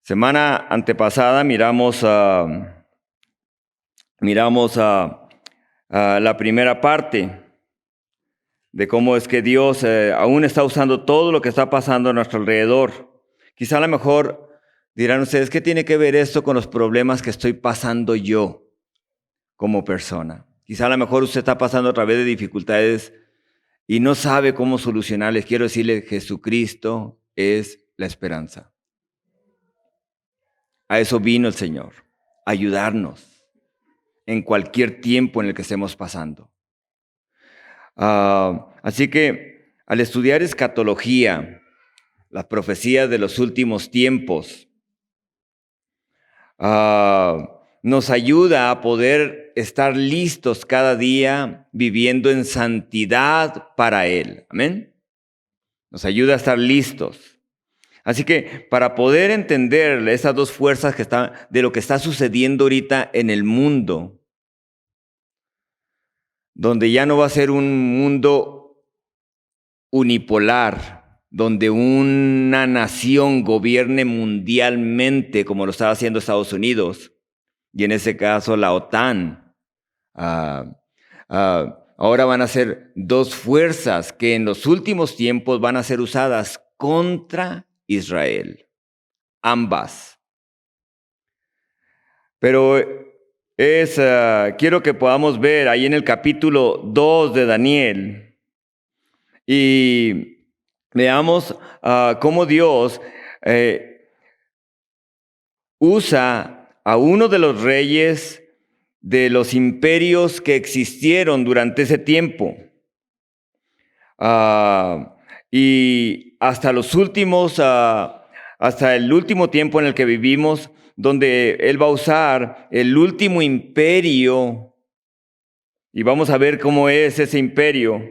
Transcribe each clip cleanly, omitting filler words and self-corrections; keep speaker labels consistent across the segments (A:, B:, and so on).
A: Semana antepasada miramos la primera parte de cómo es que Dios aún está usando todo lo que está pasando a nuestro alrededor. Quizá a lo mejor dirán ustedes, ¿qué tiene que ver esto con los problemas que estoy pasando yo como persona? Quizá a lo mejor usted está pasando a través de dificultades y no sabe cómo solucionarles. Quiero decirle, Jesucristo es la esperanza. A eso vino el Señor, a ayudarnos en cualquier tiempo en el que estemos pasando. Así que al estudiar escatología, las profecías de los últimos tiempos, nos ayuda a poder estar listos cada día viviendo en santidad para Él. Amén. Nos ayuda a estar listos. Así que para poder entender esas dos fuerzas de lo que está sucediendo ahorita en el mundo, donde ya no va a ser un mundo unipolar, donde una nación gobierne mundialmente como lo estaba haciendo Estados Unidos, y en ese caso la OTAN. Ahora van a ser dos fuerzas que en los últimos tiempos van a ser usadas contra Israel. Ambas. Pero quiero que podamos ver ahí en el capítulo 2 de Daniel y veamos cómo Dios usa a uno de los reyes de los imperios que existieron durante ese tiempo. Y hasta los últimos, hasta el último tiempo en el que vivimos, donde Él va a usar el último imperio, y vamos a ver cómo es ese imperio,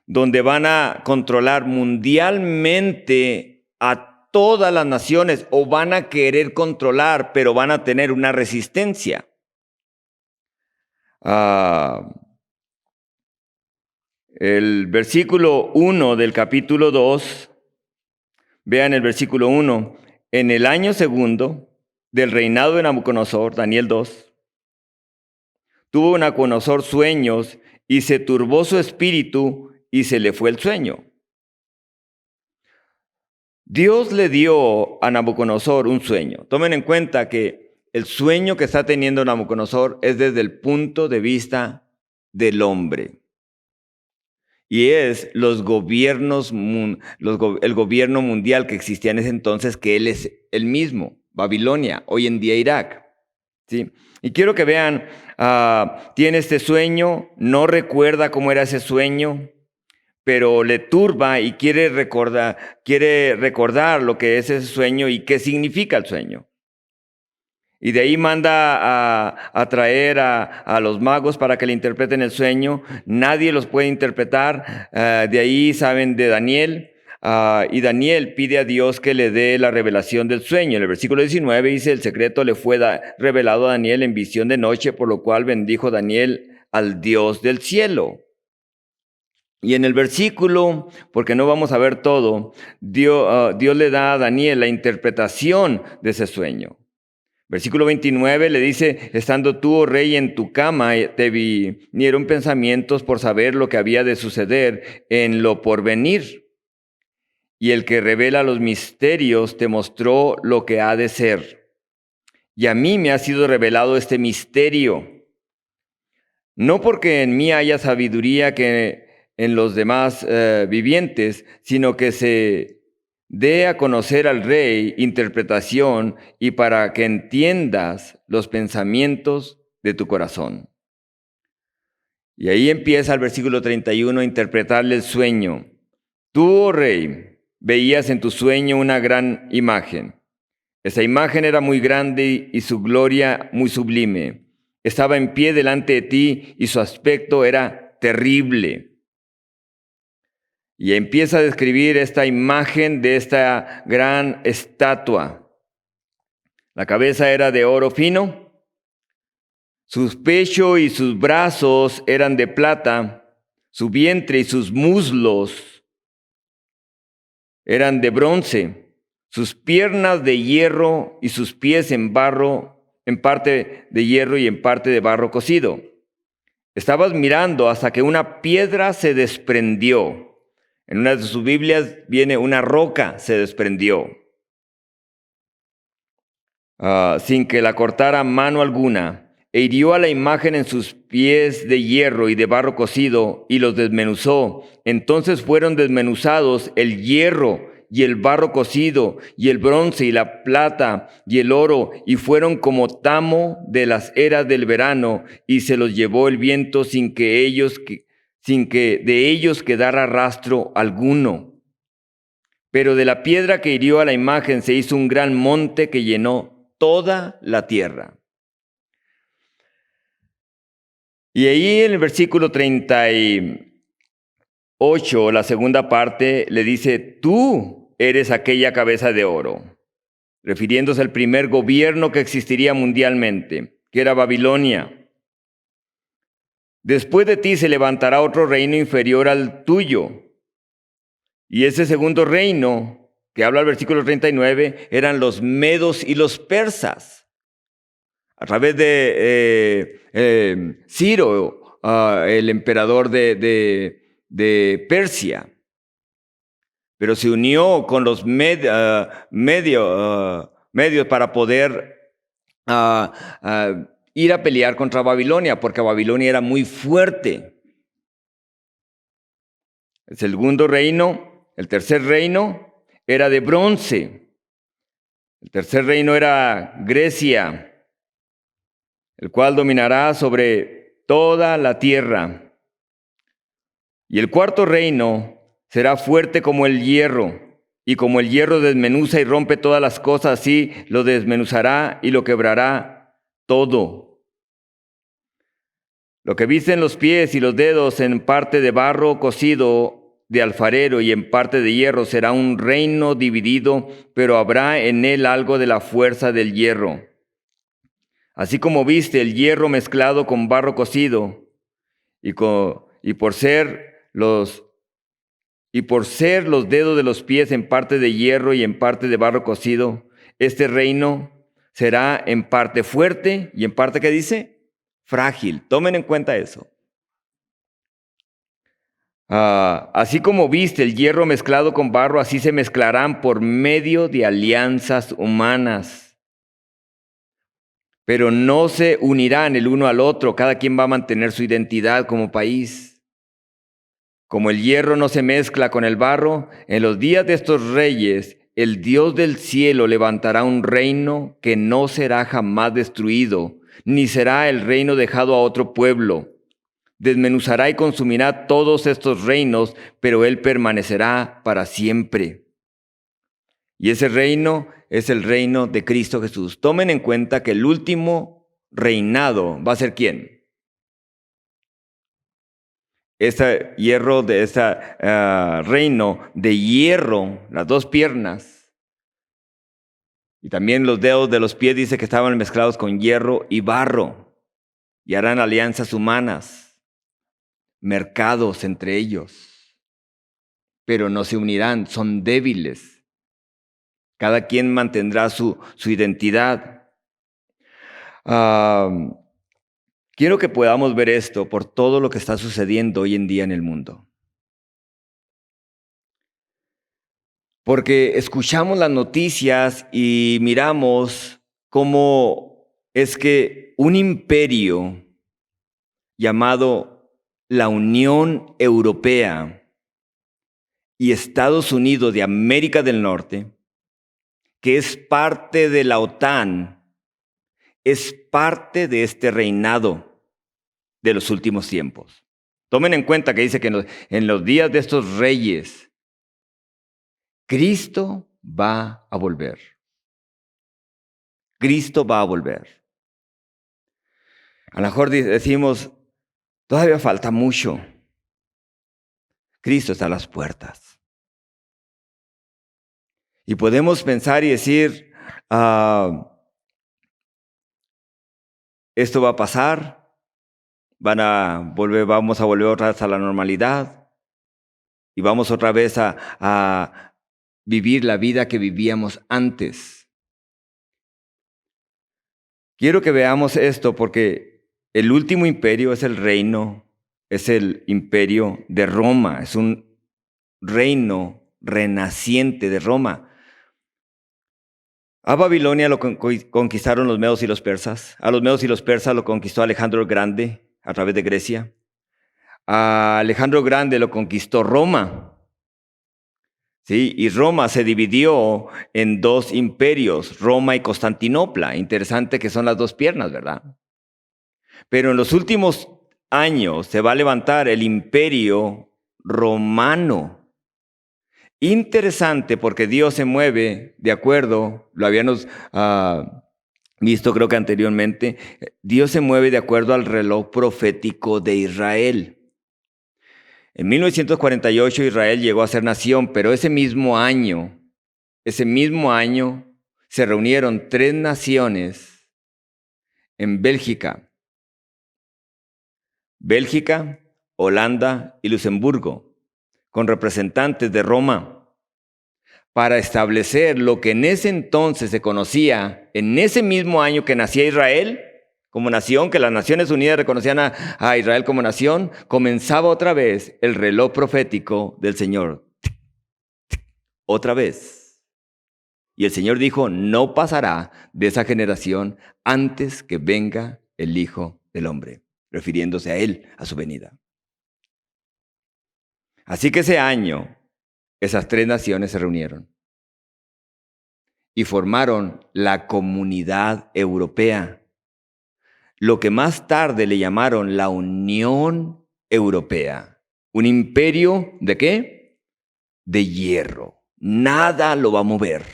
A: donde van a controlar mundialmente a todas las naciones, o van a querer controlar, pero van a tener una resistencia. El versículo 1 del capítulo 2, vean el versículo 1, en el año segundo del reinado de Nabucodonosor, Daniel 2, tuvo Nabucodonosor sueños y se turbó su espíritu y se le fue el sueño. Dios le dio a Nabucodonosor un sueño. Tomen en cuenta que el sueño que está teniendo Nabucodonosor es desde el punto de vista del hombre. Y es el gobierno mundial que existía en ese entonces, que él es el mismo, Babilonia, hoy en día Irak. ¿Sí? Y quiero que vean, tiene este sueño, no recuerda cómo era ese sueño, pero le turba y quiere recordar lo que es ese sueño y qué significa el sueño. Y de ahí manda a traer a los magos para que le interpreten el sueño. Nadie los puede interpretar. De ahí saben de Daniel. Y Daniel pide a Dios que le dé la revelación del sueño. En el versículo 19 dice, el secreto le fue revelado a Daniel en visión de noche, por lo cual bendijo Daniel al Dios del cielo. Y en el versículo, porque no vamos a ver todo, Dios le da a Daniel la interpretación de ese sueño. Versículo 29 le dice, estando tú, oh rey, en tu cama, te vinieron pensamientos por saber lo que había de suceder en lo porvenir. Y el que revela los misterios te mostró lo que ha de ser. Y a mí me ha sido revelado este misterio. No porque en mí haya sabiduría que en los demás vivientes, sino que se dé a conocer al rey interpretación y para que entiendas los pensamientos de tu corazón. Y ahí empieza el versículo 31 a interpretarle el sueño. Tú, oh rey, veías en tu sueño una gran imagen. Esa imagen era muy grande y su gloria muy sublime. Estaba en pie delante de ti y su aspecto era terrible. Y empieza a describir esta imagen de esta gran estatua. La cabeza era de oro fino, sus pechos y sus brazos eran de plata, su vientre y sus muslos eran de bronce, sus piernas de hierro y sus pies en barro, en parte de hierro y en parte de barro cocido. Estabas mirando hasta que una piedra se desprendió. En una de sus Biblias viene una roca se desprendió, sin que la cortara mano alguna, e hirió a la imagen en sus pies de hierro y de barro cocido, y los desmenuzó. Entonces fueron desmenuzados el hierro y el barro cocido, y el bronce y la plata y el oro, y fueron como tamo de las eras del verano, y se los llevó el viento sin que de ellos quedara rastro alguno. Pero de la piedra que hirió a la imagen se hizo un gran monte que llenó toda la tierra. Y ahí en el versículo 38, la segunda parte, le dice, tú eres aquella cabeza de oro, refiriéndose al primer gobierno que existiría mundialmente, que era Babilonia. Después de ti se levantará otro reino inferior al tuyo. Y ese segundo reino, que habla el versículo 39, eran los medos y los persas. A través de Ciro, el emperador de Persia. Pero se unió con los medios para poder ir a pelear contra Babilonia, porque Babilonia era muy fuerte. El segundo reino, el tercer reino, era de bronce. El tercer reino era Grecia, el cual dominará sobre toda la tierra. Y el cuarto reino será fuerte como el hierro, y como el hierro desmenuza y rompe todas las cosas, así lo desmenuzará y lo quebrará todo. Lo que viste en los pies y los dedos, en parte de barro cocido de alfarero y en parte de hierro, será un reino dividido, pero habrá en él algo de la fuerza del hierro. Así como viste el hierro mezclado con barro cocido, y por ser los dedos de los pies en parte de hierro y en parte de barro cocido, este reino será en parte fuerte y en parte, ¿qué dice? Frágil. Tomen en cuenta eso. Así como viste el hierro mezclado con barro, así se mezclarán por medio de alianzas humanas. Pero no se unirán el uno al otro, cada quien va a mantener su identidad como país. Como el hierro no se mezcla con el barro, en los días de estos reyes, el Dios del cielo levantará un reino que no será jamás destruido, ni será el reino dejado a otro pueblo. Desmenuzará y consumirá todos estos reinos, pero él permanecerá para siempre. Y ese reino es el reino de Cristo Jesús. Tomen en cuenta que el último reinado va a ser ¿quién? Ese reino de hierro, las dos piernas, y también los dedos de los pies dice que estaban mezclados con hierro y barro, y harán alianzas humanas, mercados entre ellos, pero no se unirán, son débiles. Cada quien mantendrá su identidad. Quiero que podamos ver esto por todo lo que está sucediendo hoy en día en el mundo. Porque escuchamos las noticias y miramos cómo es que un imperio llamado la Unión Europea y Estados Unidos de América del Norte, que es parte de la OTAN, es parte de este reinado de los últimos tiempos. Tomen en cuenta que dice que en los días de estos reyes, Cristo va a volver. Cristo va a volver. A lo mejor decimos, todavía falta mucho. Cristo está a las puertas. Y podemos pensar y decir, esto va a pasar, vamos a volver otra vez a la normalidad y vamos otra vez a vivir la vida que vivíamos antes. Quiero que veamos esto porque el último imperio es es el imperio de Roma, es un reino renaciente de Roma. A Babilonia lo conquistaron los medos y los persas. A los medos y los persas lo conquistó Alejandro el Grande a través de Grecia. A Alejandro Grande lo conquistó Roma. ¿Sí? Y Roma se dividió en dos imperios, Roma y Constantinopla. Interesante que son las dos piernas, ¿verdad? Pero en los últimos años se va a levantar el imperio romano. Interesante porque Dios se mueve de acuerdo, lo habíamos visto creo que anteriormente, Dios se mueve de acuerdo al reloj profético de Israel. En 1948 Israel llegó a ser nación, pero ese mismo año se reunieron 3 naciones en Bélgica, Holanda y Luxemburgo, con representantes de Roma, para establecer lo que en ese entonces se conocía, en ese mismo año que nacía Israel como nación, que las Naciones Unidas reconocían a Israel como nación, comenzaba otra vez el reloj profético del Señor. Otra vez. Y el Señor dijo, no pasará de esa generación antes que venga el Hijo del Hombre, refiriéndose a Él, a su venida. Así que ese año, esas 3 naciones se reunieron y formaron la Comunidad Europea, lo que más tarde le llamaron la Unión Europea. ¿Un imperio de qué? De hierro. Nada lo va a mover.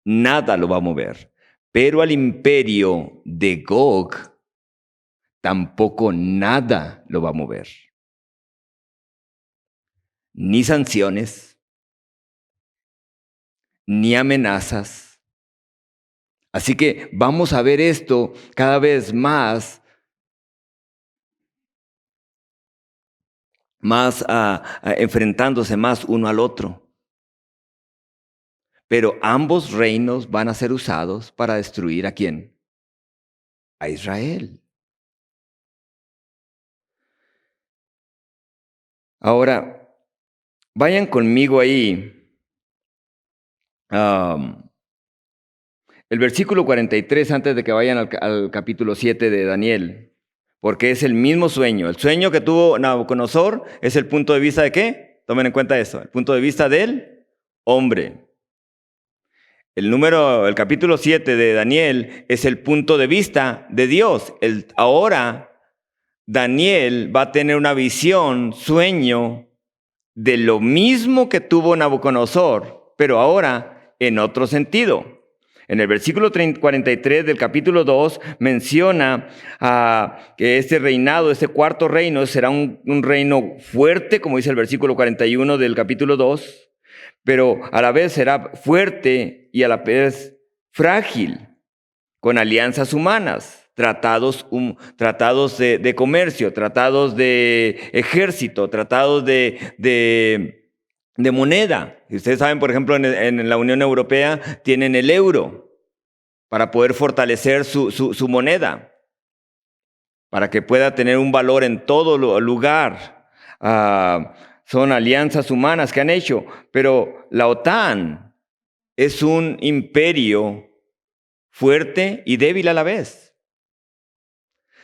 A: Nada lo va a mover. Pero al imperio de Gog, tampoco nada lo va a mover. Ni sanciones, ni amenazas. Así que vamos a ver esto cada vez más enfrentándose más uno al otro. Pero ambos reinos van a ser usados para destruir ¿a quién? A Israel. Ahora, vayan conmigo ahí. El versículo 43, antes de que vayan al capítulo 7 de Daniel, porque es el mismo sueño. El sueño que tuvo Nabucodonosor es el punto de vista de ¿qué? Tomen en cuenta eso, el punto de vista del hombre. El capítulo 7 de Daniel es el punto de vista de Dios. Ahora Daniel va a tener una visión, sueño, de lo mismo que tuvo Nabucodonosor, pero ahora en otro sentido. En el versículo 43 del capítulo 2 menciona que este reinado, este cuarto reino, será un reino fuerte, como dice el versículo 41 del capítulo 2, pero a la vez será fuerte y a la vez frágil, con alianzas humanas, tratados de comercio, tratados de ejército, tratados de moneda. Y ustedes saben, por ejemplo, en la Unión Europea tienen el euro para poder fortalecer su moneda, para que pueda tener un valor en todo lugar. Son alianzas humanas que han hecho, pero la OTAN es un imperio fuerte y débil a la vez.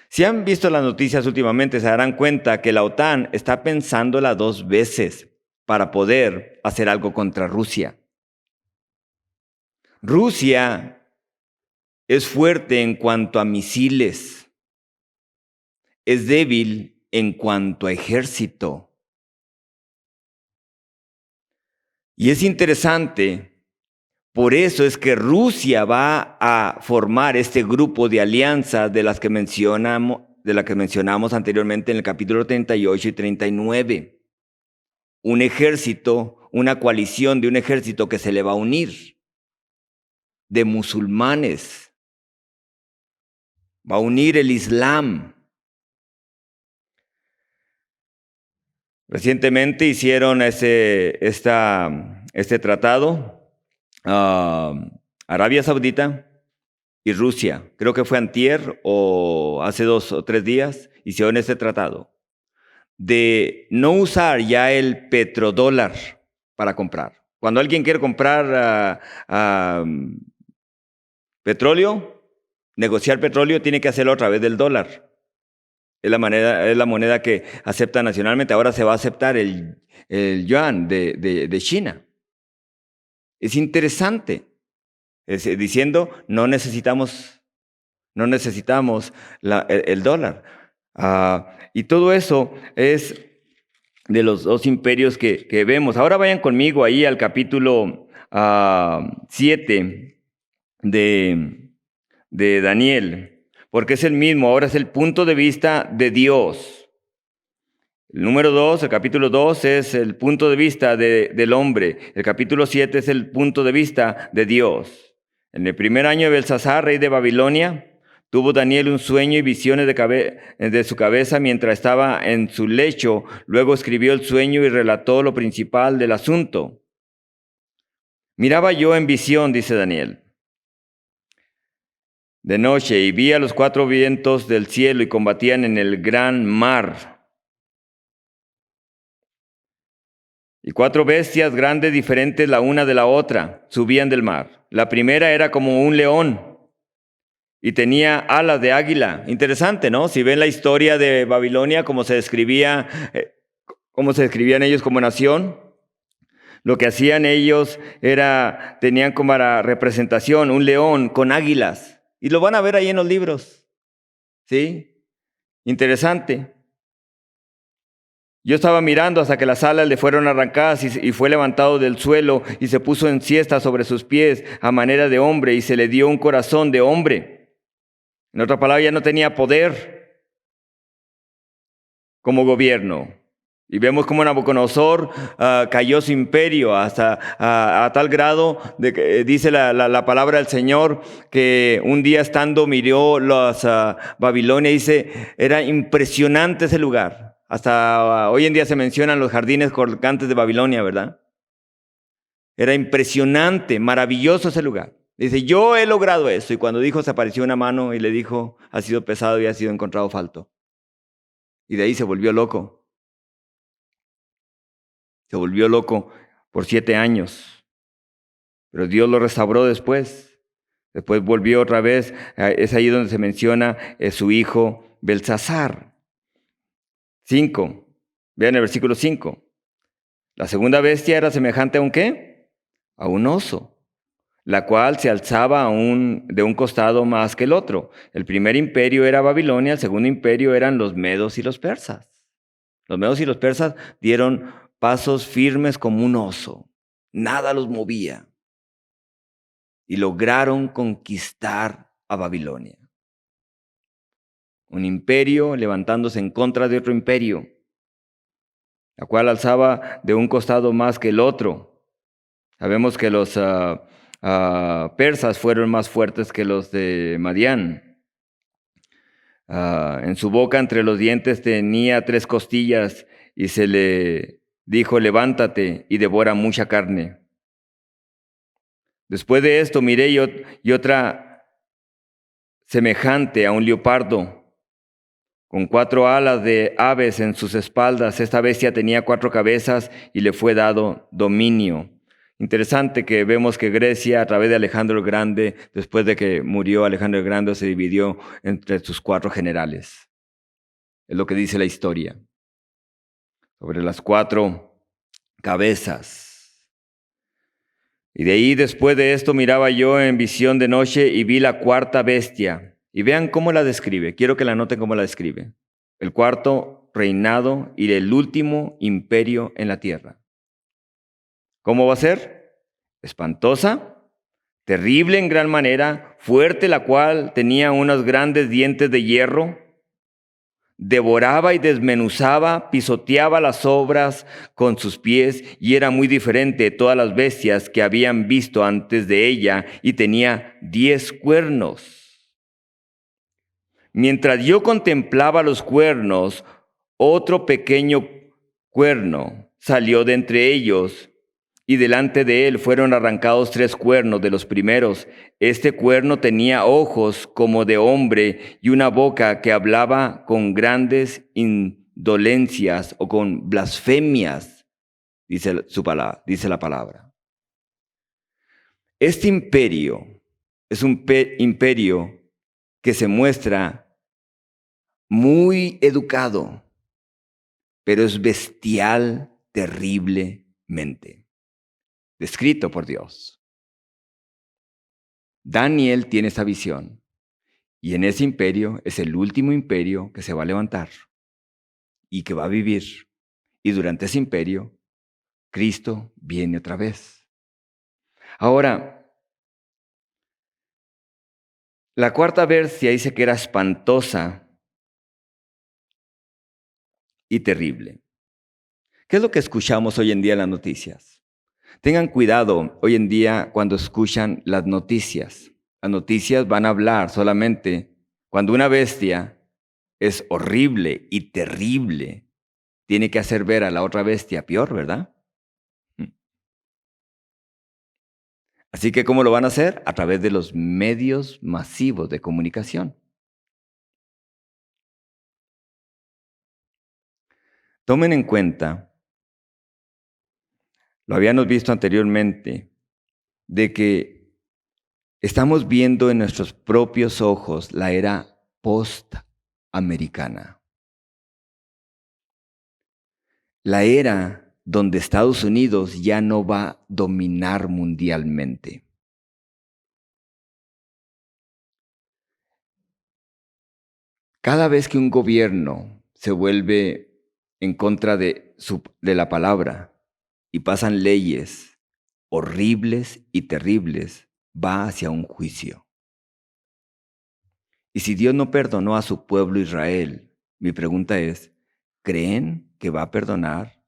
A: Si han visto las noticias últimamente, se darán cuenta que la OTAN está pensándola 2 veces para poder hacer algo contra Rusia. Rusia es fuerte en cuanto a misiles, es débil en cuanto a ejército. Y es interesante, por eso es que Rusia va a formar este grupo de alianzas de la que mencionamos anteriormente en el capítulo 38 y 39. Un ejército, una coalición de un ejército que se le va a unir, de musulmanes. Va a unir el Islam. Recientemente hicieron este tratado, Arabia Saudita y Rusia. Creo que fue antier o hace 2 o 3 días, hicieron este tratado de no usar ya el petrodólar para comprar. Cuando alguien quiere comprar petróleo, negociar petróleo, tiene que hacerlo a través del dólar. Es la moneda que acepta nacionalmente. Ahora se va a aceptar el yuan de China. Es interesante. Diciendo, no necesitamos el dólar. Y todo eso es de los 2 imperios que vemos. Ahora vayan conmigo ahí al capítulo 7 de Daniel. Porque es el mismo, ahora es el punto de vista de Dios. El número 2, el capítulo 2 es el punto de vista del hombre. El capítulo 7 es el punto de vista de Dios. En el primer año de Belsasar, rey de Babilonia, tuvo Daniel un sueño y visiones de su cabeza mientras estaba en su lecho. Luego escribió el sueño y relató lo principal del asunto. Miraba yo en visión, dice Daniel, de noche, y vi a los 4 vientos del cielo y combatían en el gran mar. Y 4 bestias grandes diferentes la una de la otra subían del mar. La primera era como un león y tenía alas de águila. Interesante, ¿no? Si ven la historia de Babilonia, cómo se describían ellos como nación, lo que hacían ellos tenían como para representación un león con águilas. Y lo van a ver ahí en los libros. ¿Sí? Interesante. Yo estaba mirando hasta que las alas le fueron arrancadas y fue levantado del suelo y se puso en siesta sobre sus pies a manera de hombre y se le dio un corazón de hombre. En otra palabra, ya no tenía poder como gobierno. Y vemos cómo Nabucodonosor cayó su imperio hasta a tal grado de que dice la palabra del Señor que un día estando miró Babilonia, dice, era impresionante ese lugar. Hasta hoy en día se mencionan los jardines colgantes de Babilonia, ¿verdad? Era impresionante, maravilloso ese lugar. Dice, yo he logrado eso. Y cuando dijo, se apareció una mano y le dijo, ha sido pesado y ha sido encontrado falto. Y de ahí se volvió loco. Se volvió loco por 7 años. Pero Dios lo restauró después. Después volvió otra vez. Es ahí donde se menciona su hijo Belsasar. 5. Vean el versículo 5. La segunda bestia era semejante a un ¿qué? A un oso, la cual se alzaba de un costado más que el otro. El primer imperio era Babilonia, el segundo imperio eran los medos y los persas. Los medos y los persas dieron pasos firmes como un oso. Nada los movía. Y lograron conquistar a Babilonia. Un imperio levantándose en contra de otro imperio, la cual alzaba de un costado más que el otro. Sabemos que los persas fueron más fuertes que los de Madián. En su boca, entre los dientes, tenía 3 costillas y se le dijo, levántate y devora mucha carne. Después de esto miré y otra semejante a un leopardo, con 4 alas de aves en sus espaldas. Esta bestia tenía 4 cabezas y le fue dado dominio. Interesante que vemos que Grecia, a través de Alejandro el Grande, después de que murió Alejandro el Grande, se dividió entre sus 4 generales. Es lo que dice la historia. Sobre las 4 cabezas. Y de ahí, después de esto, miraba yo en visión de noche y vi la 4ª bestia. Y vean cómo la describe. Quiero que la noten cómo la describe. El 4º reinado y el último imperio en la tierra. ¿Cómo va a ser? Espantosa, terrible en gran manera, fuerte, la cual tenía unos grandes dientes de hierro, devoraba y desmenuzaba, pisoteaba las obras con sus pies y era muy diferente de todas las bestias que habían visto antes de ella y tenía 10 cuernos. Mientras yo contemplaba los cuernos, otro pequeño cuerno salió de entre ellos, y delante de él fueron arrancados 3 cuernos de los primeros. Este cuerno tenía ojos como de hombre y una boca que hablaba con grandes indolencias o con blasfemias, dice la palabra. Este imperio es un imperio que se muestra muy educado, pero es bestial terriblemente, descrito por Dios. Daniel tiene esa visión, y en ese imperio es el último imperio que se va a levantar y que va a vivir. Y durante ese imperio, Cristo viene otra vez. Ahora, la cuarta bestia dice que era espantosa y terrible. ¿Qué es lo que escuchamos hoy en día en las noticias? Tengan cuidado hoy en día cuando escuchan las noticias. Las noticias van a hablar solamente cuando una bestia es horrible y terrible. Tiene que hacer ver a la otra bestia peor, ¿verdad? Así que, ¿cómo lo van a hacer? A través de los medios masivos de comunicación. Tomen en cuenta, lo habíamos visto anteriormente, de que estamos viendo en nuestros propios ojos la era post-americana. La era donde Estados Unidos ya no va a dominar mundialmente. Cada vez que un gobierno se vuelve en contra de la palabra y pasan leyes horribles y terribles, va hacia un juicio. Y si Dios no perdonó a su pueblo Israel, mi pregunta es, ¿creen que va a perdonar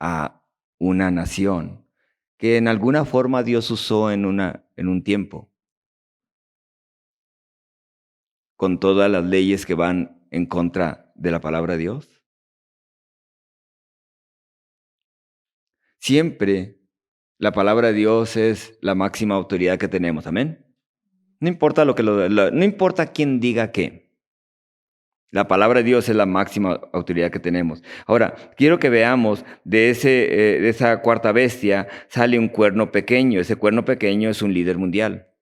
A: a una nación que en alguna forma Dios usó en un tiempo, con todas las leyes que van en contra de la palabra de Dios? Siempre la palabra de Dios es la máxima autoridad que tenemos, amén. No importa no importa quién diga qué. La palabra de Dios es la máxima autoridad que tenemos. Ahora, quiero que veamos de esa cuarta bestia sale un cuerno pequeño. Ese cuerno pequeño es un líder mundial.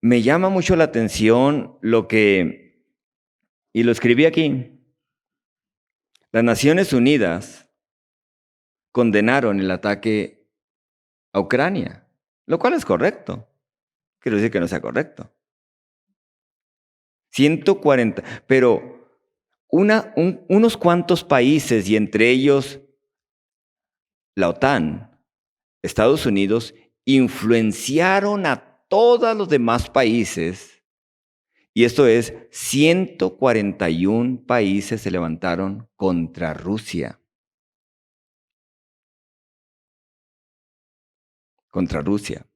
A: Me llama mucho la atención y lo escribí aquí. Las Naciones Unidas condenaron el ataque a Ucrania, lo cual es correcto. Quiero decir que no sea correcto. 140, pero unos cuantos países, y entre ellos la OTAN, Estados Unidos, influenciaron a todos los demás países, y esto es, 141 países se levantaron contra Rusia. Contra Rusia.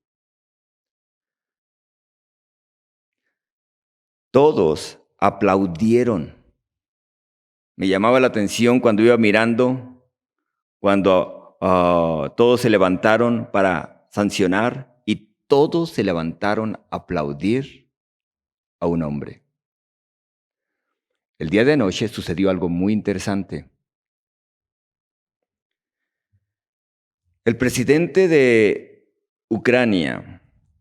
A: Todos aplaudieron. Me llamaba la atención cuando iba mirando, cuando todos se levantaron para sancionar y todos se levantaron a aplaudir a un hombre. El día de anoche sucedió algo muy interesante. El presidente de Ucrania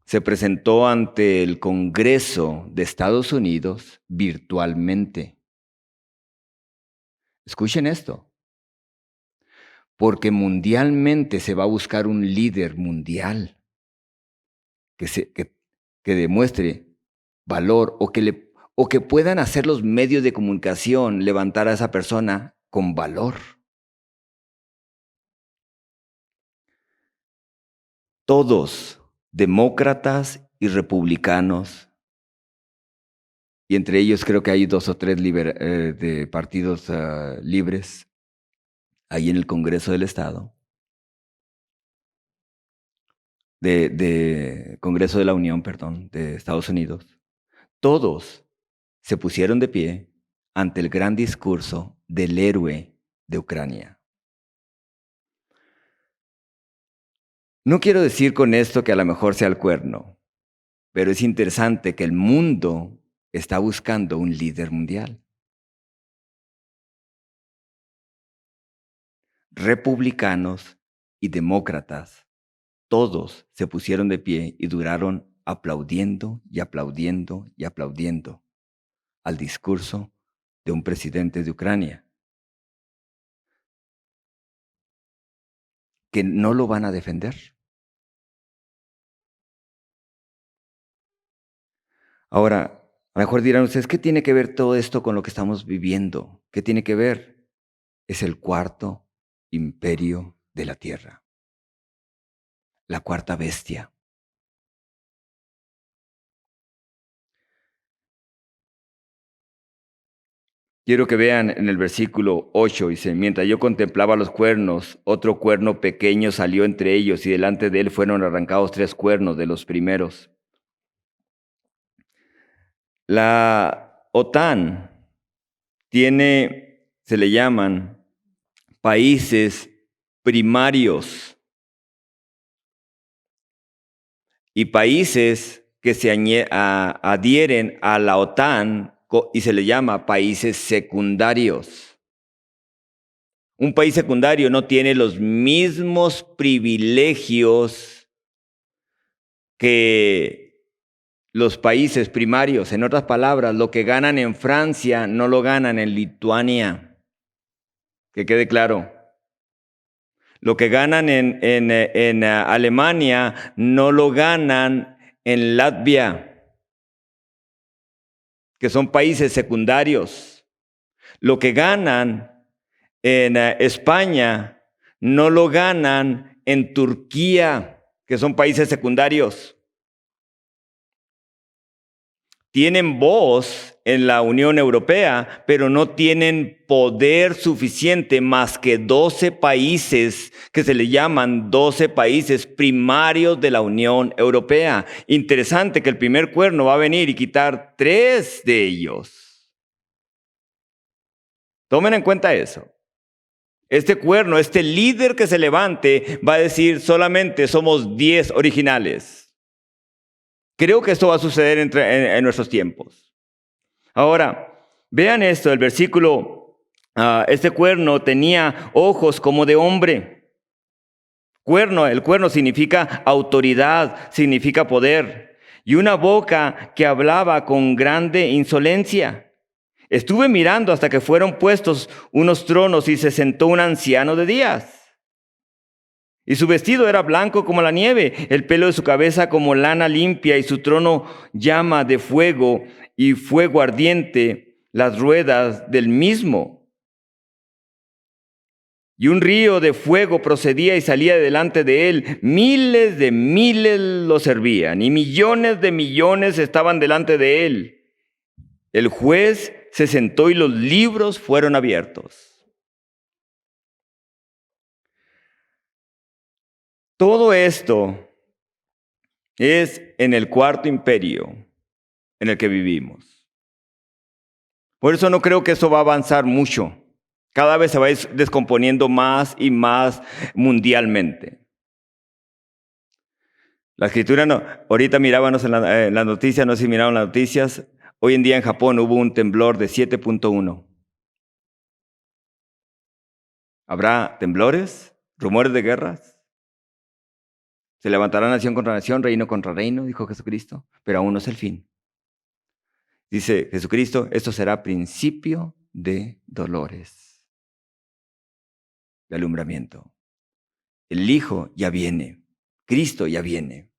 A: se presentó ante el Congreso de Estados Unidos virtualmente. Escuchen esto. Porque mundialmente se va a buscar un líder mundial que demuestre valor o que puedan hacer los medios de comunicación levantar a esa persona con valor. Todos, demócratas y republicanos, y entre ellos creo que hay 2 o 3 de partidos libres ahí en el Congreso del Estado, de Congreso de la Unión, perdón, de Estados Unidos. Todos se pusieron de pie ante el gran discurso del héroe de Ucrania. No quiero decir con esto que a lo mejor sea el cuerno, pero es interesante que el mundo está buscando un líder mundial. Republicanos y demócratas, todos se pusieron de pie y duraron aplaudiendo y aplaudiendo y aplaudiendo al discurso de un presidente de Ucrania, que no lo van a defender. Ahora, a lo mejor dirán ustedes, ¿qué tiene que ver todo esto con lo que estamos viviendo? ¿Qué tiene que ver? Es el cuarto imperio de la tierra, la cuarta bestia. Quiero que vean en el versículo 8, dice, mientras yo contemplaba los cuernos, otro cuerno pequeño salió entre ellos y delante de él fueron arrancados 3 cuernos de los primeros. La OTAN se le llaman países primarios y países que se adhieren a la OTAN y se le llama países secundarios. Un país secundario no tiene los mismos privilegios que los países primarios. En otras palabras, lo que ganan en Francia no lo ganan en Lituania. Que quede claro. Lo que ganan en Alemania no lo ganan en Latvia, que son países secundarios. Lo que ganan en España no lo ganan en Turquía, que son países secundarios. Tienen voz en la Unión Europea, pero no tienen poder suficiente más que 12 países que se le llaman 12 países primarios de la Unión Europea. Interesante que el primer cuerno va a venir y quitar 3 de ellos. Tomen en cuenta eso. Este cuerno, este líder que se levante, va a decir solamente somos 10 originales. Creo que esto va a suceder en nuestros tiempos. Ahora, vean esto, el versículo, este cuerno tenía ojos como de hombre. El cuerno significa autoridad, significa poder, y una boca que hablaba con grande insolencia. Estuve mirando hasta que fueron puestos unos tronos y se sentó un anciano de días. Y su vestido era blanco como la nieve, el pelo de su cabeza como lana limpia, y su trono llama de fuego y fuego ardiente, las ruedas del mismo. Y un río de fuego procedía y salía delante de él. Miles de miles lo servían, y millones de millones estaban delante de él. El juez se sentó y los libros fueron abiertos. Todo esto es en el cuarto imperio en el que vivimos. Por eso no creo que eso va a avanzar mucho. Cada vez se va descomponiendo más y más mundialmente. La escritura no. Ahorita mirábamos en las noticias, no sé si miraron las noticias. Hoy en día en Japón hubo un temblor de 7.1. ¿Habrá temblores? ¿Rumores de guerras? Se levantará nación contra nación, reino contra reino, dijo Jesucristo, pero aún no es el fin. Dice Jesucristo, esto será principio de dolores, de alumbramiento. El Hijo ya viene, Cristo ya viene.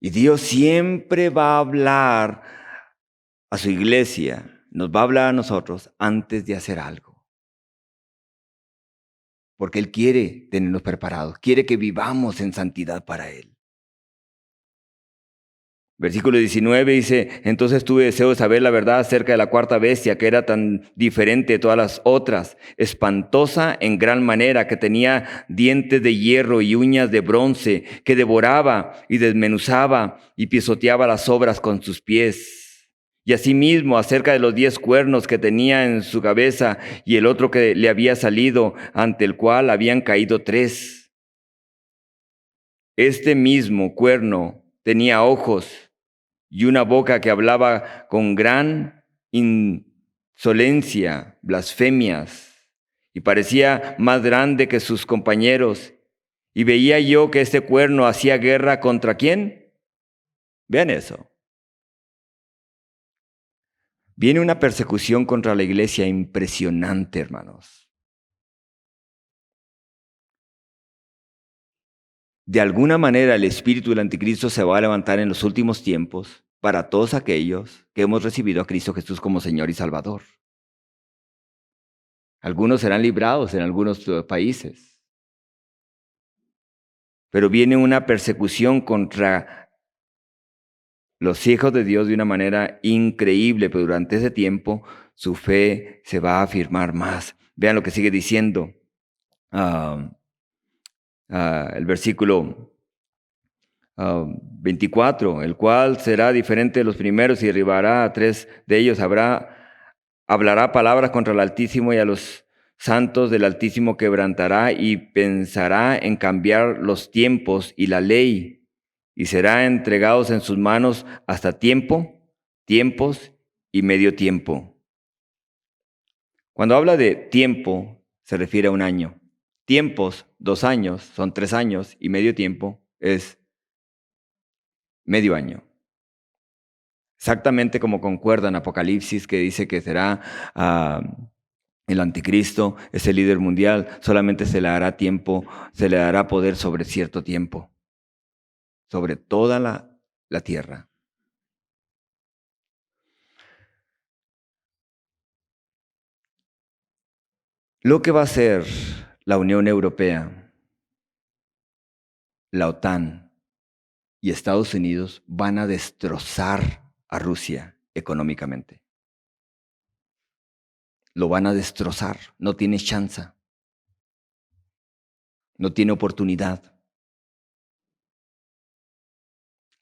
A: Y Dios siempre va a hablar a su iglesia, nos va a hablar a nosotros antes de hacer algo. Porque Él quiere tenernos preparados, quiere que vivamos en santidad para Él. Versículo 19 dice, entonces tuve deseo de saber la verdad acerca de la cuarta bestia, que era tan diferente de todas las otras, espantosa en gran manera, que tenía dientes de hierro y uñas de bronce, que devoraba y desmenuzaba y pisoteaba las obras con sus pies. Y asimismo acerca de los 10 cuernos que tenía en su cabeza y el otro que le había salido, ante el cual habían caído 3. Este mismo cuerno tenía ojos y una boca que hablaba con gran insolencia, blasfemias, y parecía más grande que sus compañeros. Y veía yo que este cuerno hacía guerra ¿contra quién? Vean eso. Viene una persecución contra la iglesia impresionante, hermanos. De alguna manera el espíritu del anticristo se va a levantar en los últimos tiempos para todos aquellos que hemos recibido a Cristo Jesús como Señor y Salvador. Algunos serán librados en algunos países. Pero viene una persecución contra los hijos de Dios de una manera increíble, pero durante ese tiempo su fe se va a afirmar más. Vean lo que sigue diciendo el versículo 24, el cual será diferente de los primeros y derribará a 3 de ellos. Hablará palabras contra el Altísimo y a los santos del Altísimo quebrantará y pensará en cambiar los tiempos y la ley, y será entregados en sus manos hasta tiempos y medio tiempo. Cuando habla de tiempo, se refiere a un año. Tiempos, 2 años, son 3 años, y medio tiempo es medio año. Exactamente como concuerda en Apocalipsis, que dice que será el anticristo, es el líder mundial, solamente se le dará tiempo, se le dará poder sobre cierto tiempo, sobre toda la tierra. Lo que va a hacer la Unión Europea, la OTAN y Estados Unidos van a destrozar a Rusia económicamente. Lo van a destrozar, no tiene chance, no tiene oportunidad.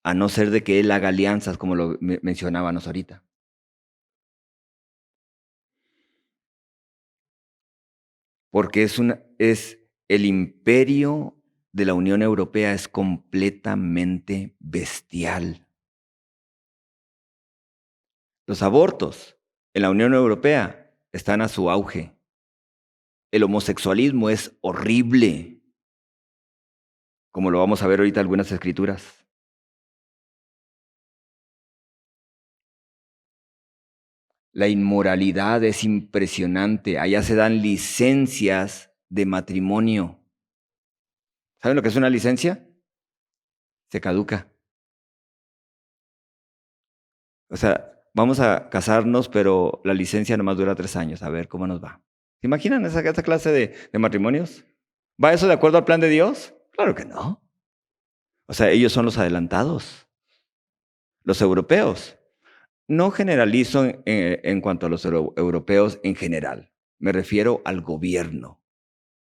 A: A no ser de que él haga alianzas, como lo mencionábamos ahorita. Porque es el imperio de la Unión Europea es completamente bestial. Los abortos en la Unión Europea están a su auge. El homosexualismo es horrible, como lo vamos a ver ahorita en algunas escrituras. La inmoralidad es impresionante. Allá se dan licencias de matrimonio. ¿Saben lo que es una licencia? Se caduca. O sea, vamos a casarnos, pero la licencia nomás dura 3 años. A ver cómo nos va. ¿Se imaginan esa clase de matrimonios? ¿Va eso de acuerdo al plan de Dios? Claro que no. O sea, ellos son los adelantados. Los europeos. No generalizo en cuanto a los europeos en general. Me refiero al gobierno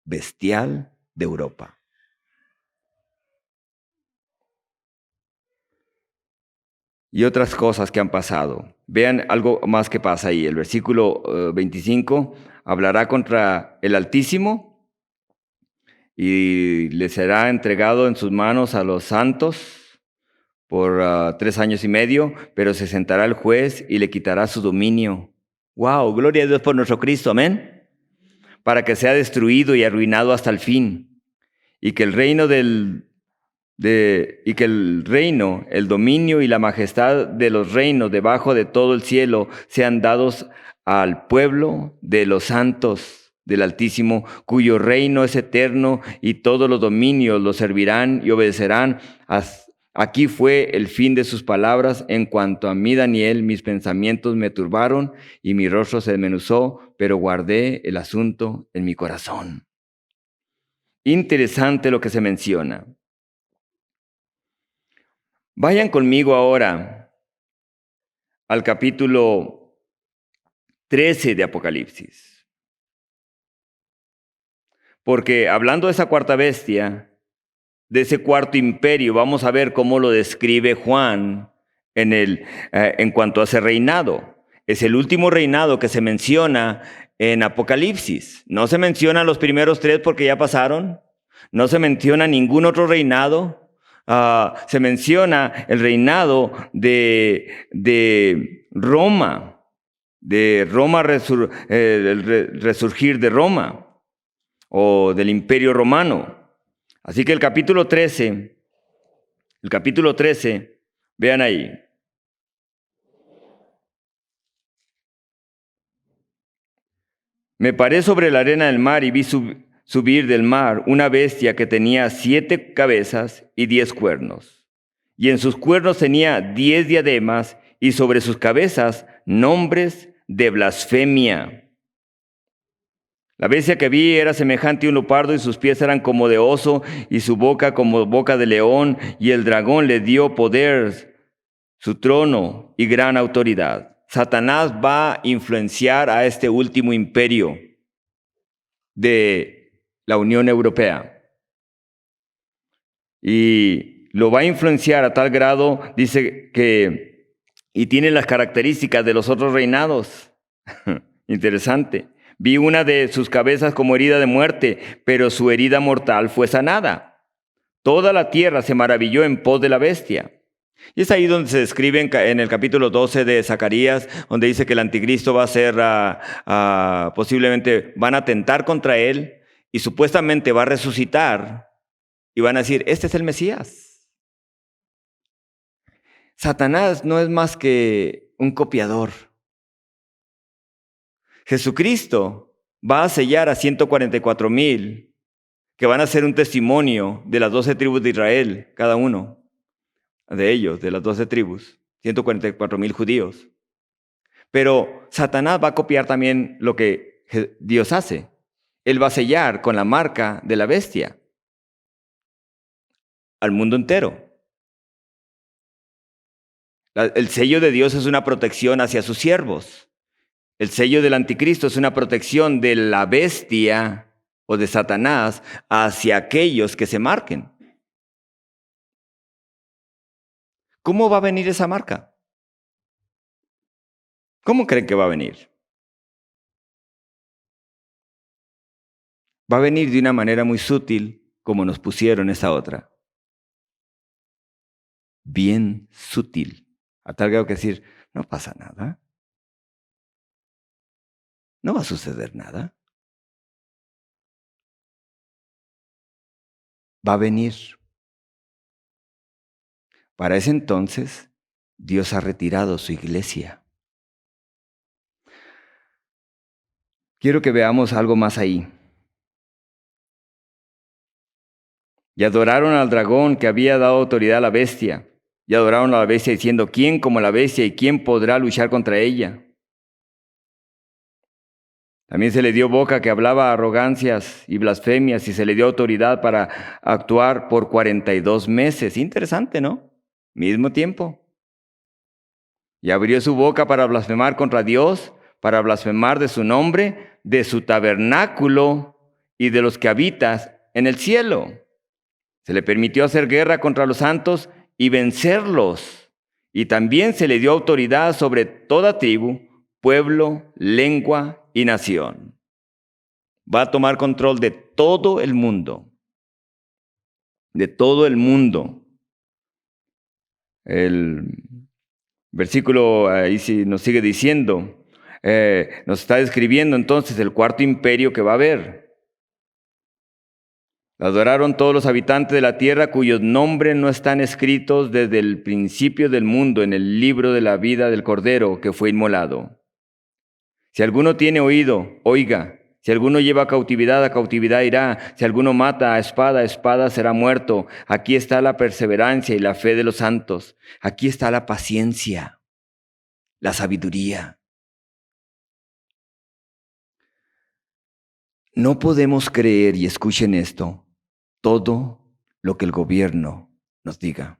A: bestial de Europa. Y otras cosas que han pasado. Vean algo más que pasa ahí. El versículo 25 hablará contra el Altísimo y le será entregado en sus manos a los santos por 3 años y medio, pero se sentará el juez y le quitará su dominio. ¡Wow! Gloria a Dios por nuestro Cristo, amén. Para que sea destruido y arruinado hasta el fin. Y que el reino el dominio y la majestad de los reinos debajo de todo el cielo sean dados al pueblo de los santos del Altísimo, cuyo reino es eterno y todos los dominios lo servirán y obedecerán. Aquí fue el fin de sus palabras. En cuanto a mí, Daniel, mis pensamientos me turbaron y mi rostro se desmenuzó, pero guardé el asunto en mi corazón. Interesante lo que se menciona. Vayan conmigo ahora al capítulo 13 de Apocalipsis. Porque hablando de esa cuarta bestia, de ese cuarto imperio, vamos a ver cómo lo describe Juan en cuanto a ese reinado. Es el último reinado que se menciona en Apocalipsis. No se mencionan los primeros tres porque ya pasaron. No se menciona ningún otro reinado. Se menciona el reinado de Roma, el resurgir de Roma o del Imperio Romano. Así que el capítulo 13, vean ahí. Me paré sobre la arena del mar y vi subir del mar una bestia que tenía 7 cabezas y 10 cuernos. Y en sus cuernos tenía 10 diademas y sobre sus cabezas nombres de blasfemia. La bestia que vi era semejante a un leopardo y sus pies eran como de oso y su boca como boca de león, y el dragón le dio poder, su trono y gran autoridad. Satanás va a influenciar a este último imperio de la Unión Europea. Y lo va a influenciar a tal grado, dice que, y tiene las características de los otros reinados. Interesante. Vi una de sus cabezas como herida de muerte, pero su herida mortal fue sanada. Toda la tierra se maravilló en pos de la bestia. Y es ahí donde se describe en el capítulo 12 de Zacarías, donde dice que el anticristo va a ser, posiblemente van a atentar contra él y supuestamente va a resucitar y van a decir, este es el Mesías. Satanás no es más que un copiador. Jesucristo va a sellar a 144,000 que van a ser un testimonio de las 12 tribus de Israel, cada uno de ellos, de las 12 tribus, 144,000 judíos. Pero Satanás va a copiar también lo que Dios hace. Él va a sellar con la marca de la bestia al mundo entero. El sello de Dios es una protección hacia sus siervos. El sello del anticristo es una protección de la bestia o de Satanás hacia aquellos que se marquen. ¿Cómo va a venir esa marca? ¿Cómo creen que va a venir? Va a venir de una manera muy sutil, como nos pusieron esa otra. Bien sutil. A tal grado que decir, no pasa nada. No va a suceder nada. Va a venir. Para ese entonces, Dios ha retirado su iglesia. Quiero que veamos algo más ahí. Y adoraron al dragón que había dado autoridad a la bestia. Y adoraron a la bestia diciendo, ¿quién como la bestia y quién podrá luchar contra ella? También se le dio boca que hablaba arrogancias y blasfemias y se le dio autoridad para actuar por 42 meses. Interesante, ¿no? Mismo tiempo. Y abrió su boca para blasfemar contra Dios, para blasfemar de su nombre, de su tabernáculo y de los que habitas en el cielo. Se le permitió hacer guerra contra los santos y vencerlos. Y también se le dio autoridad sobre toda tribu, pueblo, lengua y nación. Va a tomar control de todo el mundo. De todo el mundo. El versículo ahí sí nos sigue diciendo, nos está describiendo entonces el cuarto imperio que va a haber. Adoraron todos los habitantes de la tierra cuyos nombres no están escritos desde el principio del mundo en el libro de la vida del Cordero que fue inmolado. Si alguno tiene oído, oiga. Si alguno lleva a cautividad irá. Si alguno mata a espada será muerto. Aquí está la perseverancia y la fe de los santos. Aquí está la paciencia, la sabiduría. No podemos creer, y escuchen esto, todo lo que el gobierno nos diga.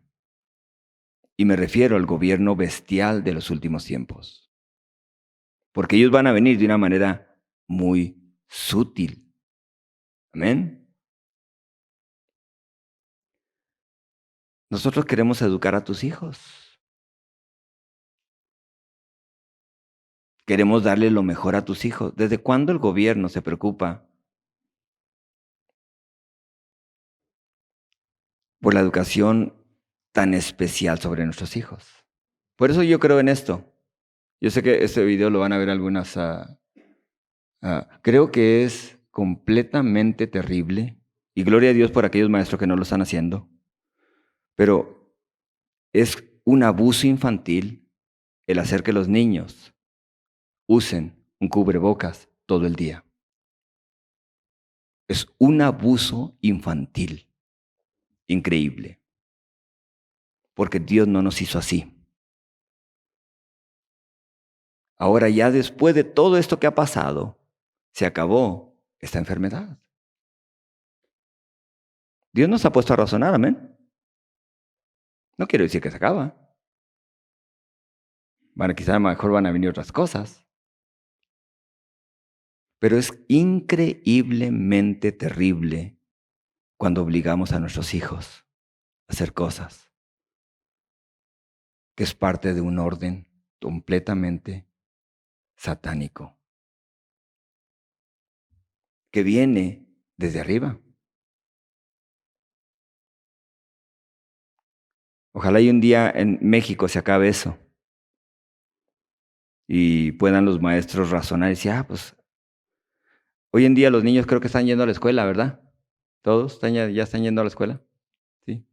A: Y me refiero al gobierno bestial de los últimos tiempos. Porque ellos van a venir de una manera muy sutil. Amén. Nosotros queremos educar a tus hijos. Queremos darle lo mejor a tus hijos. ¿Desde cuándo el gobierno se preocupa por la educación tan especial sobre nuestros hijos? Por eso yo creo en esto. Yo sé que este video lo van a ver algunas. Creo que es completamente terrible. Y gloria a Dios por aquellos maestros que no lo están haciendo. Pero es un abuso infantil el hacer que los niños usen un cubrebocas todo el día. Es un abuso infantil increíble. Porque Dios no nos hizo así. Ahora ya después de todo esto que ha pasado, se acabó esta enfermedad. Dios nos ha puesto a razonar, amén. No quiero decir que se acaba. Quizá mejor van a venir otras cosas. Pero es increíblemente terrible cuando obligamos a nuestros hijos a hacer cosas que es parte de un orden completamente satánico, que viene desde arriba. Ojalá y un día en México se acabe eso y puedan los maestros razonar y decir, pues hoy en día los niños creo que están yendo a la escuela, ¿verdad? Todos ya están yendo a la escuela. Sí.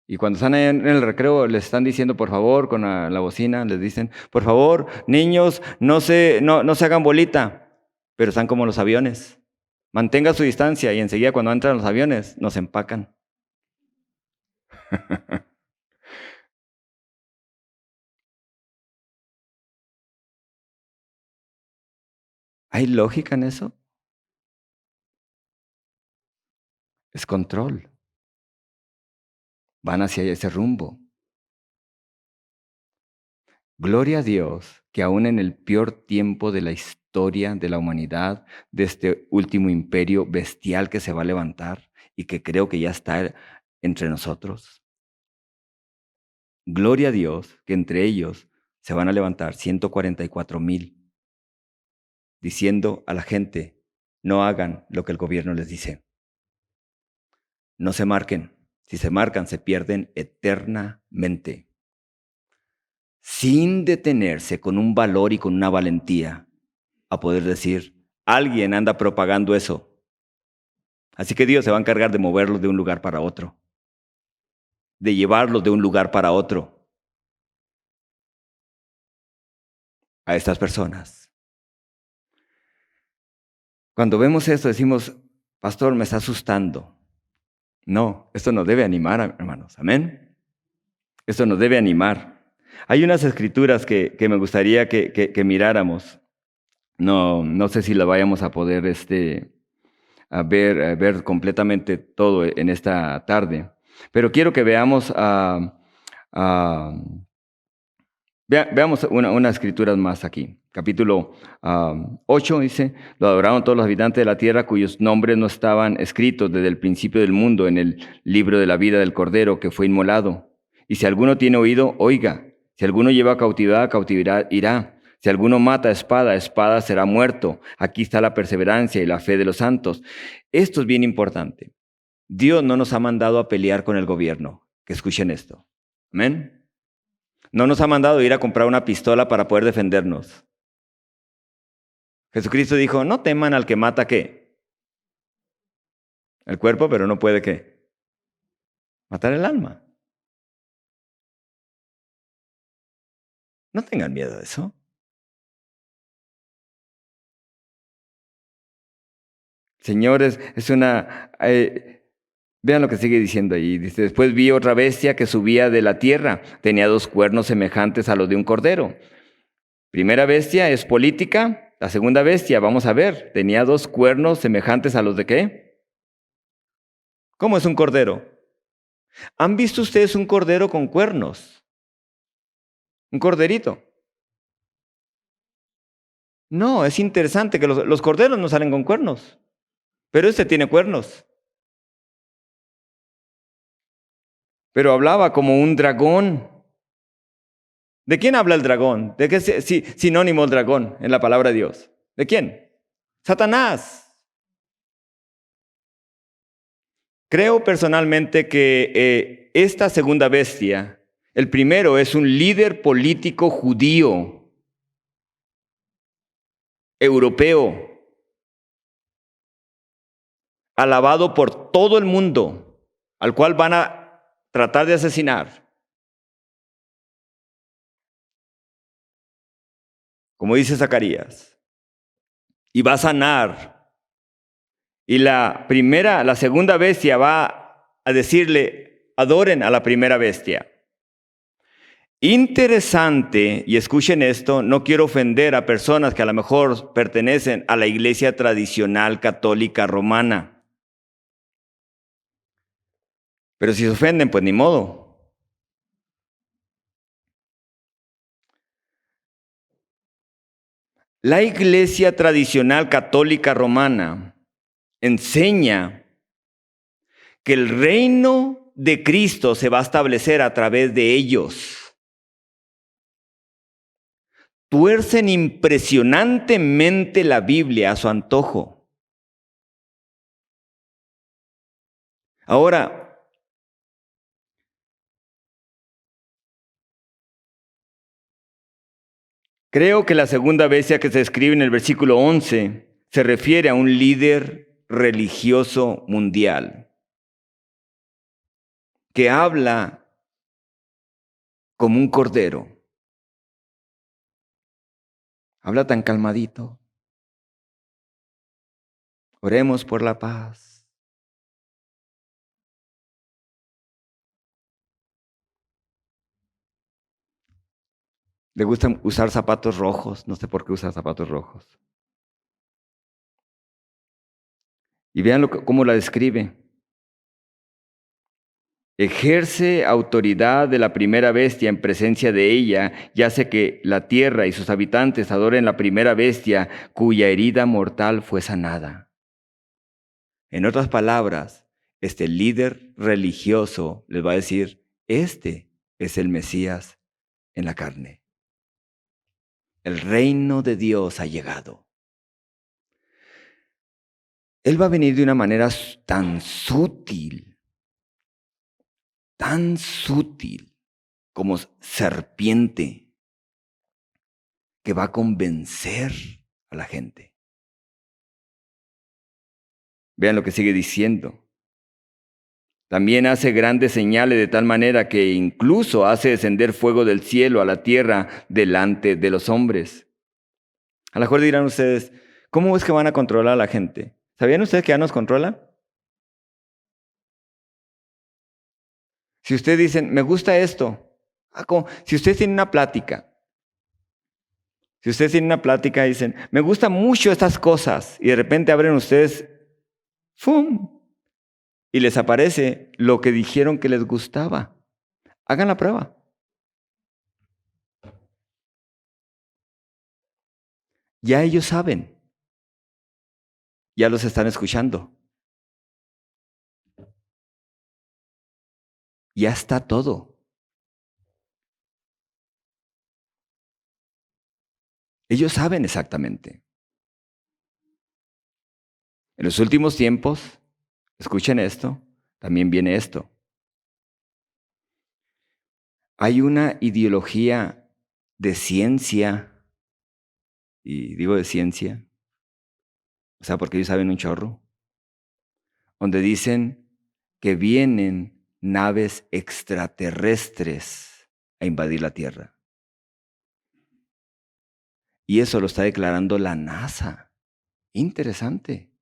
A: Y cuando están en el recreo les están diciendo, por favor, con la bocina, les dicen, por favor, niños, no se hagan bolita, pero están como los aviones. Mantenga su distancia y enseguida cuando entran los aviones nos empacan. ¿Hay lógica en eso? Es control. Van hacia ese rumbo. Gloria a Dios que aún en el peor tiempo de la historia de la humanidad, de este último imperio bestial que se va a levantar y que creo que ya está entre nosotros, gloria a Dios que entre ellos se van a levantar 144,000 diciendo a la gente, no hagan lo que el gobierno les dice. No se marquen. Si se marcan, se pierden eternamente. Sin detenerse con un valor y con una valentía a poder decir, alguien anda propagando eso. Así que Dios se va a encargar de moverlos de un lugar para otro, de llevarlos de un lugar para otro a estas personas. Cuando vemos esto decimos, pastor, me está asustando. No, esto nos debe animar, hermanos. Amén. Esto nos debe animar. Hay unas escrituras que me gustaría que miráramos. No sé si la vayamos a poder a ver completamente todo en esta tarde. Pero quiero que veamos, veamos unas escrituras más aquí. Capítulo 8 dice, lo adoraron todos los habitantes de la tierra cuyos nombres no estaban escritos desde el principio del mundo en el libro de la vida del Cordero que fue inmolado. Y si alguno tiene oído, oiga. Si alguno lleva cautividad, cautividad irá. Si alguno mata a espada, espada será muerto. Aquí está la perseverancia y la fe de los santos. Esto es bien importante. Dios no nos ha mandado a pelear con el gobierno. Que escuchen esto. Amén. No nos ha mandado ir a comprar una pistola para poder defendernos. Jesucristo dijo, no teman al que mata ¿qué? El cuerpo, pero no puede ¿qué? Matar el alma. No tengan miedo de eso. Señores, vean lo que sigue diciendo ahí. Dice, después vi otra bestia que subía de la tierra. Tenía 2 cuernos semejantes a los de un cordero. Primera bestia es política. La segunda bestia, vamos a ver, tenía 2 cuernos semejantes a los de ¿qué? ¿Cómo es un cordero? ¿Han visto ustedes un cordero con cuernos? Un corderito. No, es interesante que los corderos no salen con cuernos, pero este tiene cuernos. Pero hablaba como un dragón. ¿De quién habla el dragón? ¿De qué es sinónimo el dragón en la palabra de Dios? ¿De quién? Satanás. Creo personalmente que esta segunda bestia, el primero es un líder político judío, europeo, alabado por todo el mundo, al cual van a tratar de asesinar. Como dice Zacarías. Y va a sanar. Y la segunda bestia va a decirle, adoren a la primera bestia. Interesante, y escuchen esto, no quiero ofender a personas que a lo mejor pertenecen a la iglesia tradicional católica romana. Pero si se ofenden, pues ni modo. La iglesia tradicional católica romana enseña que el reino de Cristo se va a establecer a través de ellos. Tuercen impresionantemente la Biblia a su antojo. Ahora, creo que la segunda bestia que se escribe en el versículo 11 se refiere a un líder religioso mundial que habla como un cordero. Habla tan calmadito. Oremos por la paz. Le gusta usar zapatos rojos. No sé por qué usa zapatos rojos. Y vean cómo la describe. Ejerce autoridad de la primera bestia en presencia de ella y hace que la tierra y sus habitantes adoren la primera bestia cuya herida mortal fue sanada. En otras palabras, este líder religioso les va a decir, este es el Mesías en la carne. El reino de Dios ha llegado. Él va a venir de una manera tan sutil como serpiente, que va a convencer a la gente. Vean lo que sigue diciendo. También hace grandes señales de tal manera que incluso hace descender fuego del cielo a la tierra delante de los hombres. A lo mejor dirán ustedes, ¿cómo es que van a controlar a la gente? ¿Sabían ustedes que ya nos controla? Si ustedes dicen, me gusta esto. Si ustedes tienen una plática. Si ustedes tienen una plática y dicen, me gustan mucho estas cosas. Y de repente abren ustedes, ¡fum! Y les aparece lo que dijeron que les gustaba. Hagan la prueba. Ya ellos saben. Ya los están escuchando. Ya está todo. Ellos saben exactamente. En los últimos tiempos, escuchen esto, también viene esto. Hay una ideología de ciencia, y digo de ciencia, o sea, porque ellos saben un chorro, donde dicen que vienen naves extraterrestres a invadir la Tierra. Y eso lo está declarando la NASA. Interesante.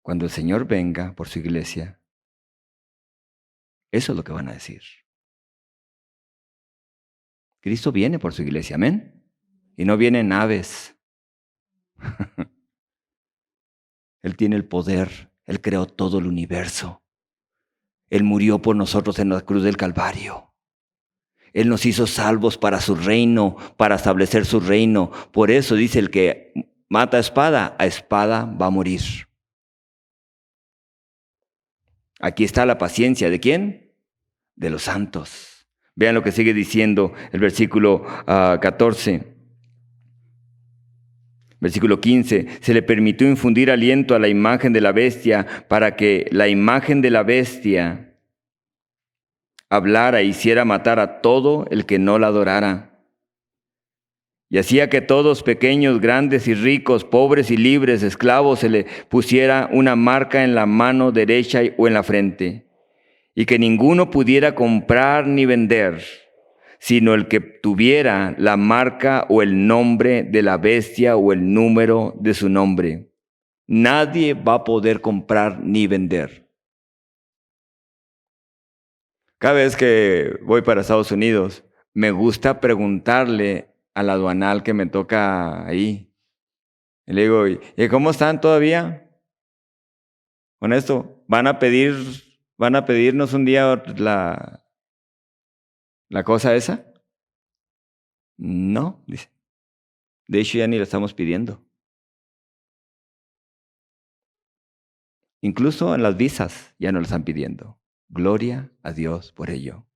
A: Cuando el Señor venga por su iglesia, eso es lo que van a decir. Cristo viene por su iglesia, amén. Y no vienen naves. Él tiene el poder. Él creó todo el universo. Él murió por nosotros en la cruz del Calvario. Él nos hizo salvos para su reino, para establecer su reino. Por eso dice el que mata a espada va a morir. Aquí está la paciencia. ¿De quién? De los santos. Vean lo que sigue diciendo el versículo 14. Versículo 15. Se le permitió infundir aliento a la imagen de la bestia para que la imagen de la bestia hablara e hiciera matar a todo el que no la adorara. Y hacía que todos, pequeños, grandes y ricos, pobres y libres, esclavos, se le pusiera una marca en la mano derecha o en la frente, y que ninguno pudiera comprar ni vender, sino el que tuviera la marca o el nombre de la bestia o el número de su nombre. Nadie va a poder comprar ni vender. Cada vez que voy para Estados Unidos, me gusta preguntarle al aduanal que me toca ahí. Y le digo, ¿y cómo están todavía? Con esto, van a pedirnos un día la cosa esa? No, dice. De hecho, ya ni la estamos pidiendo. Incluso en las visas ya no la están pidiendo. Gloria a Dios por ello.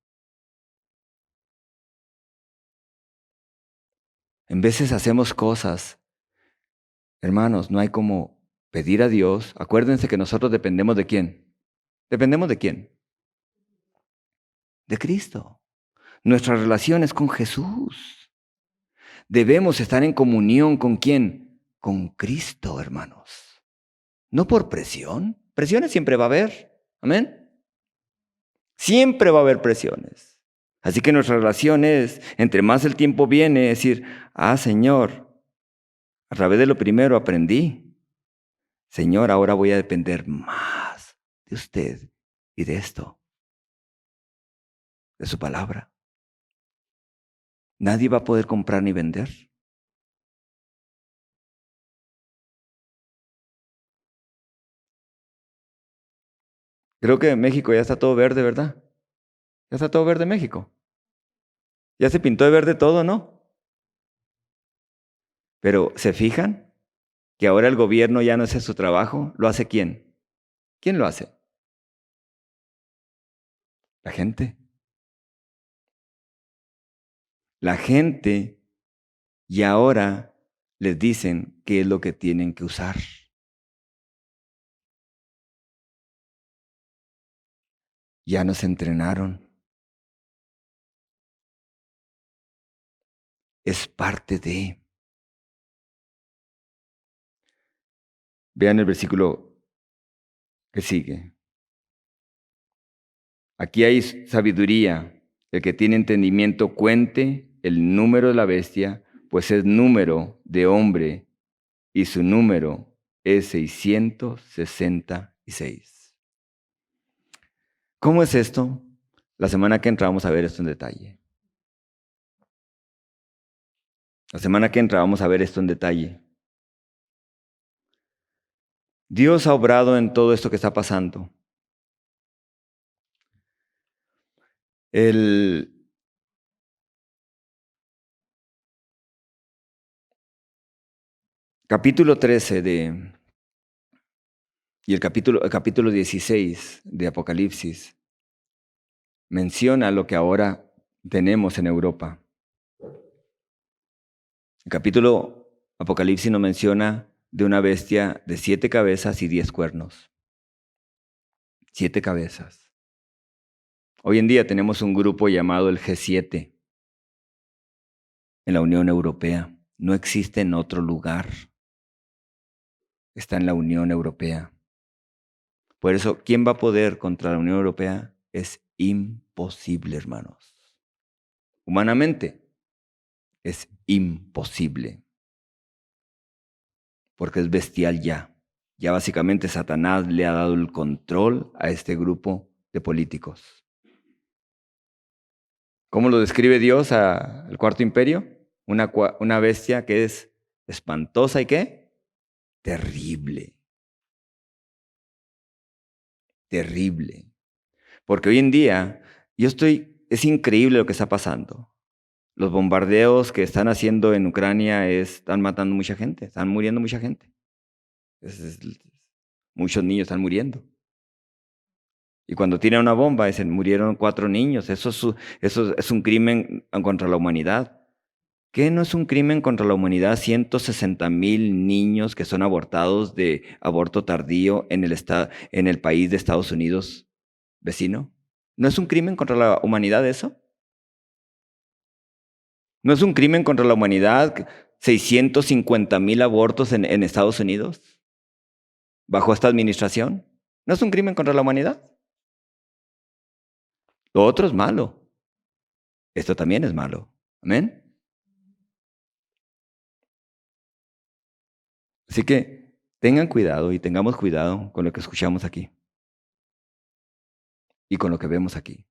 A: En veces hacemos cosas, hermanos, no hay como pedir a Dios. Acuérdense que nosotros dependemos de quién. ¿Dependemos de quién? De Cristo. Nuestra relación es con Jesús. Debemos estar en comunión con quién? Con Cristo, hermanos. No por presión. Presiones siempre va a haber. Amén. Siempre va a haber presiones. Así que nuestra relación es, entre más el tiempo viene, decir, Señor, a través de lo primero aprendí. Señor, ahora voy a depender más de usted y de esto, de su palabra. Nadie va a poder comprar ni vender. Creo que en México ya está todo verde, ¿verdad? Ya está todo verde en México. Ya se pintó de verde todo, ¿no? Pero ¿se fijan que ahora el gobierno ya no hace su trabajo? ¿Lo hace quién? ¿Quién lo hace? La gente. La gente, y ahora les dicen qué es lo que tienen que usar. Ya nos entrenaron. Es parte de. Vean el versículo que sigue. Aquí hay sabiduría. El que tiene entendimiento cuente el número de la bestia, pues es número de hombre y su número es 666. ¿Cómo es esto? La semana que entra vamos a ver esto en detalle. La semana que entra vamos a ver esto en detalle. Dios ha obrado en todo esto que está pasando. El capítulo 13 y el capítulo 16 de Apocalipsis menciona lo que ahora tenemos en Europa. El capítulo Apocalipsis nos menciona de una bestia de 7 cabezas y 10 cuernos. 7 cabezas. Hoy en día tenemos un grupo llamado el G7 en la Unión Europea. No existe en otro lugar. Está en la Unión Europea. Por eso, ¿quién va a poder contra la Unión Europea? Es imposible, hermanos. Humanamente, es imposible. Porque es bestial ya. Ya básicamente Satanás le ha dado el control a este grupo de políticos. ¿Cómo lo describe Dios al cuarto imperio? Una bestia que es espantosa y ¿qué? Terrible. Terrible. Porque hoy en día, es increíble lo que está pasando. Los bombardeos que están haciendo en Ucrania están matando mucha gente, están muriendo mucha gente. Muchos niños están muriendo. Y cuando tiran una bomba, dicen, murieron 4 niños. Eso es un crimen contra la humanidad. ¿Qué no es un crimen contra la humanidad? 160,000 niños que son abortados de aborto tardío en el país de Estados Unidos vecino. ¿No es un crimen contra la humanidad eso? ¿No es un crimen contra la humanidad 650,000 abortos en Estados Unidos bajo esta administración? ¿No es un crimen contra la humanidad? Lo otro es malo. Esto también es malo. Amén. Así que tengan cuidado y tengamos cuidado con lo que escuchamos aquí y con lo que vemos aquí.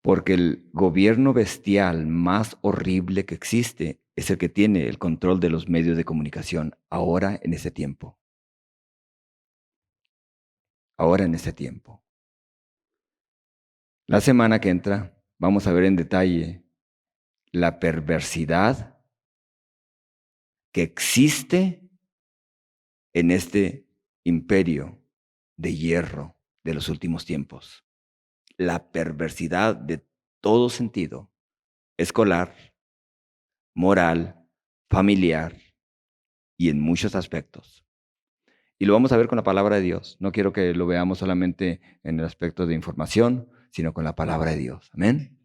A: Porque el gobierno bestial más horrible que existe es el que tiene el control de los medios de comunicación ahora en ese tiempo. Ahora en ese tiempo. La semana que entra vamos a ver en detalle la perversidad que existe en este imperio de hierro de los últimos tiempos. La perversidad de todo sentido, escolar, moral, familiar y en muchos aspectos. Y lo vamos a ver con la palabra de Dios. No quiero que lo veamos solamente en el aspecto de información, sino con la palabra de Dios. Amén.